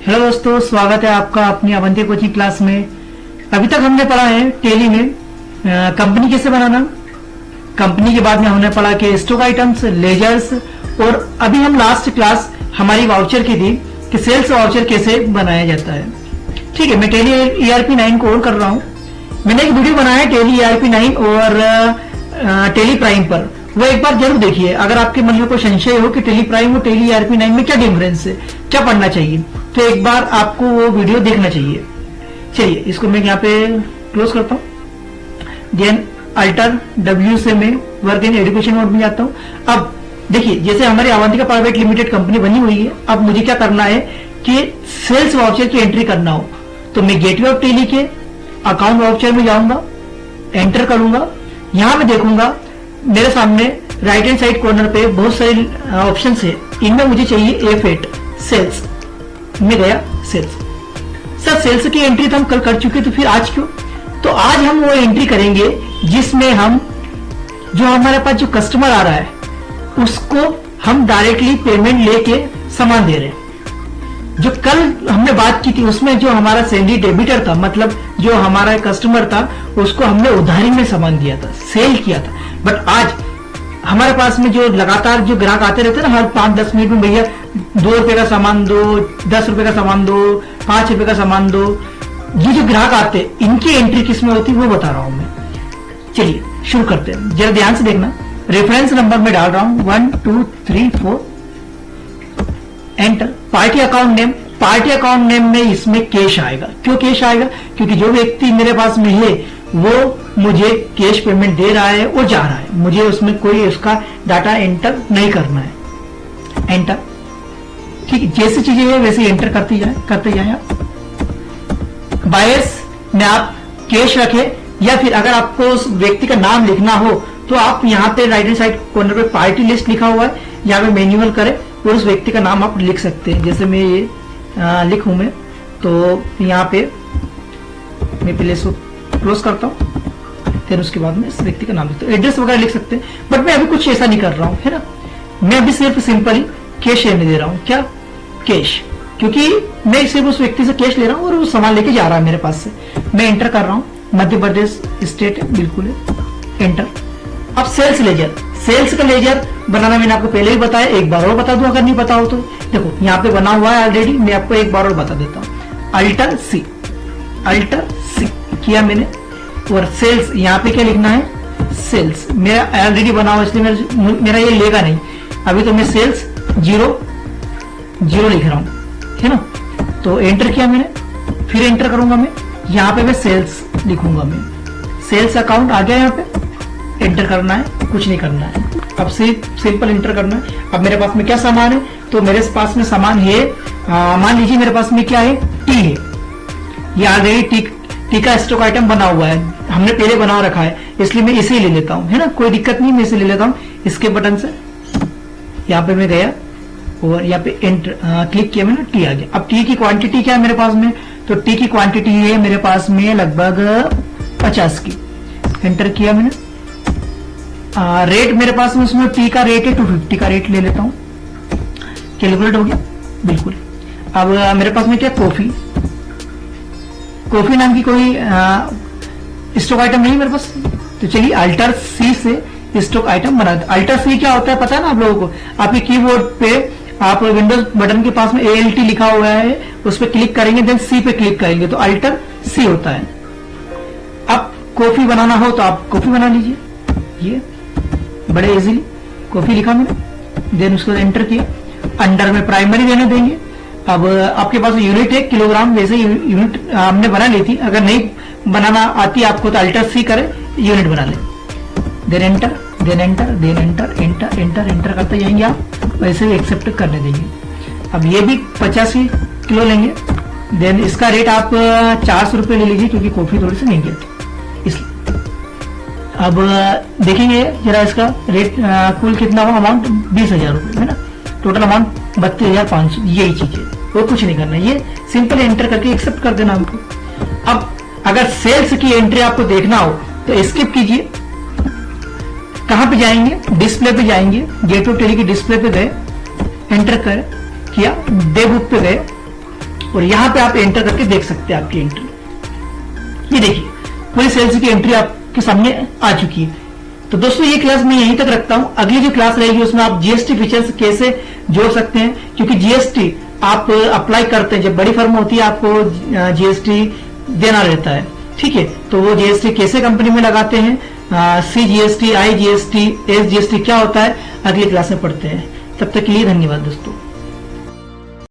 Hello दोस्तों, स्वागत है आपका अपनी अवंती कोचिंग क्लास में। अभी तक हमने पढ़ा है टेली में कंपनी कैसे बनाना। कंपनी के बाद में हमने पढ़ा कि स्टॉक आइटम्स, लेजर्स, और अभी हम लास्ट क्लास हमारी वाउचर की थी कि सेल्स वाउचर कैसे बनाया जाता है। ठीक है, मैं टेली ERP 9 को ऑन कर रहा हूँ। मैंने एक वीडियो बनाया है टेली ERP 9 और टेली प्राइम पर, वो एक बार जरूर देखिए। अगर आपके मन में कोई संशय हो कि टेली प्राइम और टेली ERP 9 में क्या डिफरेंस है, क्या पढ़ना चाहिए, तो एक बार आपको वो वीडियो देखना चाहिए। चलिए, इसको मैं यहाँ पे क्लोज करता हूँ। देन अल्टर W से मैं वर्क इन एजुकेशन मोड में जाता हूँ। अब देखिए, जैसे हमारी अवंतिका प्राइवेट लिमिटेड कंपनी बनी हुई है, अब मुझे क्या करना है कि सेल्स वाउचर की एंट्री करना हो, तो मैं गेटवे ऑफ टेली के अकाउंट वाउचर में जाऊंगा, एंटर करूंगा। यहां मैं देखूंगा मेरे सामने राइट हैंड साइड कॉर्नर पे बहुत सारे ऑप्शन है। इनमें मुझे चाहिए F8 सेल्स। मैं गया सेल्स। सर, सेल्स की एंट्री तो हम कल कर चुके, तो फिर आज क्यों? तो आज हम वो एंट्री करेंगे जिसमें हम जो हमारे पास जो कस्टमर आ रहा है उसको हम डायरेक्टली पेमेंट लेके सामान दे रहे हैं। जो कल हमने बात की थी उसमें जो हमारा सैलरी डेबिटर था, मतलब जो हमारा कस्टमर था उसको हमने उधारी में सामान दिया था, सेल किया था। बट आज हमारे पास में जो लगातार जो ग्राहक आते रहते हैं ना, हर 5-10 मिनट में, भैया 2 रुपए का सामान दो, 10 रुपए का सामान दो, 5 रुपए का सामान दो, ये जो ग्राहक आते हैं इनकी एंट्री किसमें होती है वो बता रहा हूं मैं। चलिए शुरू करते हैं, जरा ध्यान से देखना। रेफरेंस नंबर में डाल रहा हूं 1 2 3 4, enter. Party account name, party account name में इसमें कैश आएगा। क्यों कैश आएगा? क्योंकि जो व्यक्ति मेरे पास में है वो मुझे कैश पेमेंट दे रहा है और जा रहा है, मुझे उसमें कोई उसका डाटा एंटर नहीं करना है। एंटर। ठीक है, जैसी चीजें है वैसे एंटर करते जाए आप। बायर्स में आप कैश रखें, या फिर अगर आपको उस व्यक्ति का नाम लिखना हो तो आप यहाँ पे राइट हैंड साइड कॉर्नर पे पार्टी लिस्ट लिखा हुआ है, यहाँ पे मैन्युअल करें और उस व्यक्ति का नाम आप लिख सकते हैं। जैसे मैं ये लिखूं मैं, तो यहाँ पे मैं पहले इसको क्लोज करता हूँ, फिर उसके बाद में इस व्यक्ति का नाम लिखता हूँ। एड्रेस वगैरह लिख सकते हैं, बट मैं अभी कुछ ऐसा नहीं कर रहा हूँ, है ना। मैं अभी सिर्फ सिंपली कैश लेने दे रहा हूँ। क्या? कैश, क्योंकि मैं सिर्फ उस व्यक्ति से कैश ले रहा हूँ और वो सामान लेके जा रहा है मेरे पास से। मैं एंटर कर रहा हूँ, मध्य प्रदेश स्टेट बिल्कुल है, एंटर। अब सेल्स लेजर, सेल्स का लेजर बनाना मैंने आपको पहले ही बताया, एक बार और बता दूं अगर नहीं पता हो तो। देखो यहाँ पे बना हुआ है ऑलरेडी, मैं आपको एक बार और बता देता हूँ। अल्टर C, अल्टर C किया मैंने, और सेल्स यहाँ पे क्या लिखना है, सेल्स मेरा ऑलरेडी बना हुआ, इसलिए मेरा ये लेगा नहीं। अभी तो मैं सेल्स 0 लिख रहा हूं, है ना। तो एंटर किया मैंने, फिर एंटर करूंगा मैं, यहाँ पे मैं सेल्स लिखूंगा। मैं सेल्स अकाउंट आ गया, यहाँ पे एंटर करना है, कुछ नहीं करना है। अब सिंपल एंटर करना है। अब मेरे पास में क्या सामान है, तो मेरे पास में सामान है, मान लीजिए मेरे पास में क्या है, टी है। ये ऑलरेडी टी का स्टॉक आइटम बना हुआ है, हमने पहले बना रखा है, इसलिए मैं इसे ही ले लेता हूँ, है ना। कोई दिक्कत नहीं, मैं इसे ले लेता हूँ। इसके बटन से यहाँ पे मैं गया और यहाँ पे एंटर क्लिक किया मैंने, टी आ गया। अब टी की क्वांटिटी क्या है मेरे पास में, तो टी की क्वांटिटी है मेरे पास में लगभग 50 की। एंटर किया मैंने। रेट मेरे पास में उसमें टी का रेट है 250 का रेट ले लेता हूँ। कैलकुलेट हो गया बिल्कुल। अब मेरे पास में क्या, कॉफी नाम की कोई स्टॉक आइटम नहीं मेरे पास, तो चलिए अल्टर C से स्टॉक आइटम बना। अल्टर C क्या होता है पता है ना आप लोगों को? आपके कीबोर्ड पे आप विंडोज बटन के पास में ALT लिखा हुआ है, उस पर क्लिक करेंगे, देन C पे क्लिक करेंगे तो अल्टर C होता है। अब कॉफी बनाना हो तो आप कॉफी बना लीजिए, ये बड़े इजीली कॉफी लिखा मैंने, देन उसको एंटर किया। अंडर में प्राइमरी देने देंगे। अब आपके पास यूनिट है किलोग्राम, वैसे यूनिट हमने बना ली थी, अगर नहीं बनाना आती आपको तो अल्टर C करे, यूनिट बना ले। Then enter, then enter, then enter, enter enter enter करते जाएंगे आप, वैसे ही एक्सेप्ट करने देंगे। अब ये भी 85 किलो लेंगे, देन इसका रेट आप 400 रुपये ले लीजिए, क्योंकि कॉफी थोड़ी सी महंगी है इसलिए। अब देखेंगे जरा इसका रेट कुल कितना हुआ, अमाउंट 20,000 रुपये है ना, टोटल अमाउंट 32,500। यही चीज है, और कुछ नहीं करना, ये सिंपल एंटर करके एक्सेप्ट कर देना हमको। अब अगर सेल्स की एंट्री आपको देखना हो तो स्किप कीजिए। कहां पे जाएंगे, डिस्प्ले पे जाएंगे, गेट ऑफ टेली की डिस्प्ले पे गए, एंटर कर किया, डे बुक पे गए, और यहाँ पे आप एंटर करके देख सकते हैं आपकी एंट्री। ये देखिए पूरी सेल्स की एंट्री आपके सामने आ चुकी है। तो दोस्तों ये क्लास मैं यहीं तक रखता हूं। अगली जो क्लास रहेगी उसमें आप जीएसटी फीचर्स कैसे जोड़ सकते हैं, क्योंकि जीएसटी आप अप्लाई करते हैं, जब बड़ी फर्म होती है आपको जीएसटी देना रहता है, ठीक है। तो वो जीएसटी कैसे कंपनी में लगाते हैं, CGST, IGST, SGST क्या होता है, अगली क्लास में पढ़ते हैं। तब तक के लिए धन्यवाद दोस्तों।